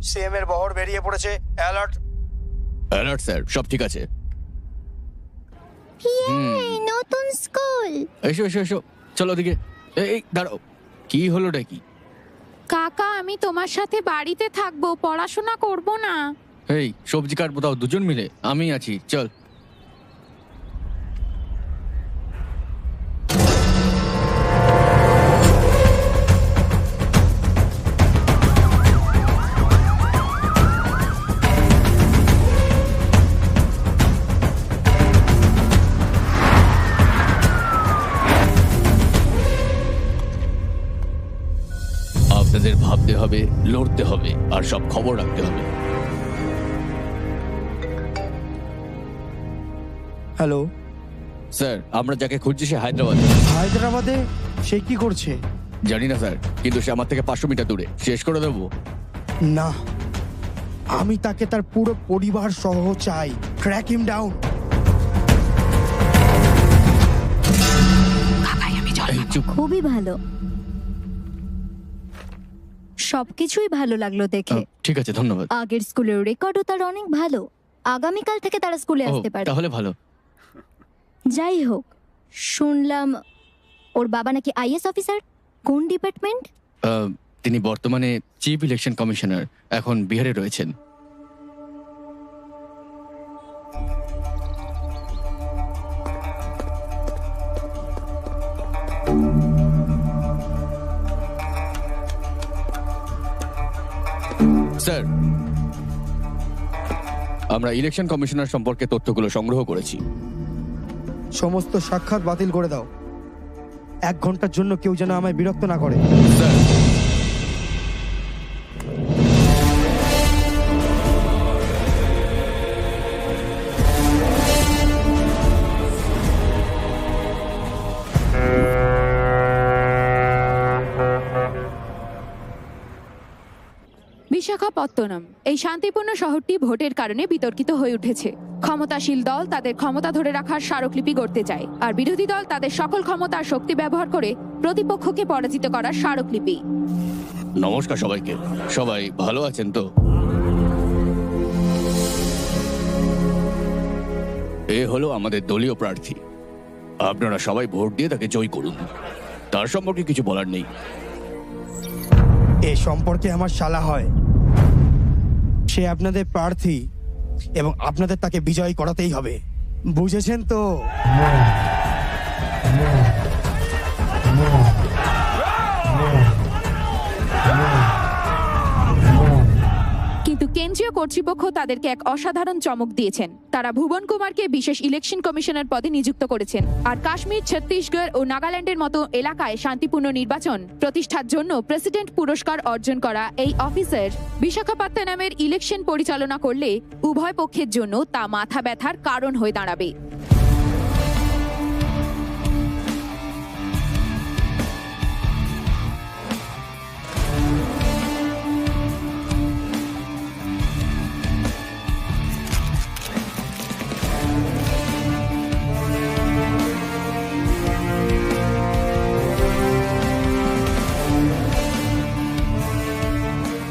CM এর বহর বেরিয়ে পড়েছে। অ্যালার্ট। অ্যালার্ট স্যার, সব ঠিক আছে। নতুন স্কুল। এসো এসো এসো, চলো ওদিকে। এই দাঁড়াও, কি হলোটা কি? কাকা, আমি তোমার সাথে বাড়িতে থাকবো, পড়াশোনা করব না। এই সবজি কাটবো, তাও দুজন মিলে। আমি আছি, চল। আপনাদের ভাবতে হবে, লড়তে হবে, আর সব খবর রাখতে হবে। হ্যালো স্যার, আমরা যাকে খুঁজছি সে হায়দ্রাবাদে। হায়দ্রাবাদে? সে কি করছে? জানি না স্যার, কিন্তু সে আমার থেকে 500 মিটার দূরে। শেষ করে দেবো। না, আমি তাকে তার পুরো পরিবার সহ চাই। ট্র্যাক হিম ডাউন। এই চুপ। খুবই ভালো, সবকিছুই ভালো লাগলো দেখে। ঠিক আছে, ধন্যবাদ। আগের স্কুলের রেকর্ডও তার অনেক ভালো। আগামীকাল থেকে তারা স্কুলে ও, আসতে পারে। তাহলে ভালো। যাই হোক, শুনলাম ওর বাবা নাকি আইএস অফিসার। কোন ডিপার্টমেন্ট? তিনি বর্তমানে চিফ ইলেকশন কমিশনার, এখন বিহারে রয়েছেন। স্যার, আমরা ইলেকশন কমিশনার সম্পর্কে তথ্যগুলো সংগ্রহ করেছি। সমস্ত সাক্ষাৎ বাতিল করে দাও। 1 ঘন্টার জন্য কেউ যেন আমায় বিরক্ত না করে। স্যার, বিশাখাপত্তনম, এই শান্তিপূর্ণ শহরটি ভোটের কারণে বিতর্কিত হয়ে উঠেছে। ক্ষমতাশীল দল তাদের ক্ষমতা ধরে রাখার স্মারকলিপি গড়তে চায়, আর বিরোধী দল তাদের সকল ক্ষমতা আর শক্তি ব্যবহার করে প্রতিপক্ষকে পরাজিত করার স্মারকলিপি। নমস্কার সবাইকে। সবাই ভালো আছেন তো? এ হলো আমাদের দলীয় প্রার্থী। আপনারা সবাই ভোট দিয়ে তাকে জয় করুন। তার সম্পর্কে কিছু বলার নেই। এ সম্পর্কে আমার শালা হয়। সে আপনাদের প্রার্থী এবং আপনাদের তাকে বিজয়ী করাতেই হবে। বুঝেছেন তো? কিন্তু কেন্দ্রীয় কর্তৃপক্ষ তাদেরকে এক অসাধারণ চমক দিয়েছেন। তারা ভুবন কুমারকে বিশেষ ইলেকশন কমিশনার পদে নিযুক্ত করেছেন, আর কাশ্মীর, ছত্তিশগড় ও নাগাল্যান্ডের মতো এলাকায় শান্তিপূর্ণ নির্বাচন প্রতিষ্ঠার জন্য প্রেসিডেন্ট পুরস্কার অর্জন করা এই অফিসার বিশাখাপত্তনমের ইলেকশন পরিচালনা করলে উভয় পক্ষের জন্য তা মাথা ব্যথার কারণ হয়ে দাঁড়াবে।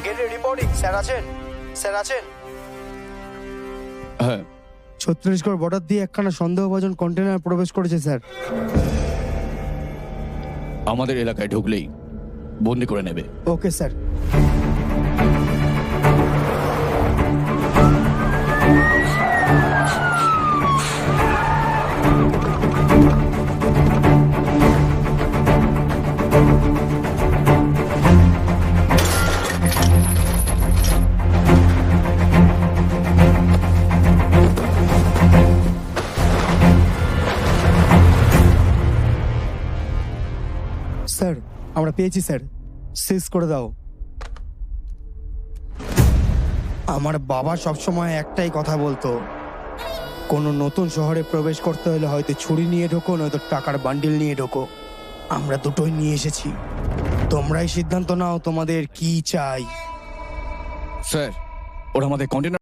গেটে রিপোর্টিং। স্যার আছেন? স্যার আছেন? হ্যাঁ, ছত্তিশগড় বর্ডার দিয়ে একখানা সন্দেহভাজন কন্টেনার প্রবেশ করেছে স্যার। আমাদের এলাকায় ঢুকলেই বন্দি করে নেবে। Okay sir. স্যার, আমরা পেয়েছি স্যার। সিজ করে দাও। আমার বাবা সবসময় একটাই কথা বলতো, কোনো নতুন শহরে প্রবেশ করতে হলে হয়তো ছুরি নিয়ে ঢোকো, নয়তো টাকার বান্ডিল নিয়ে ঢোকো। আমরা দুটোই নিয়ে এসেছি। তোমরাই সিদ্ধান্ত নাও তোমাদের কি চাই। স্যার, ওরা আমাদের কন্টেনার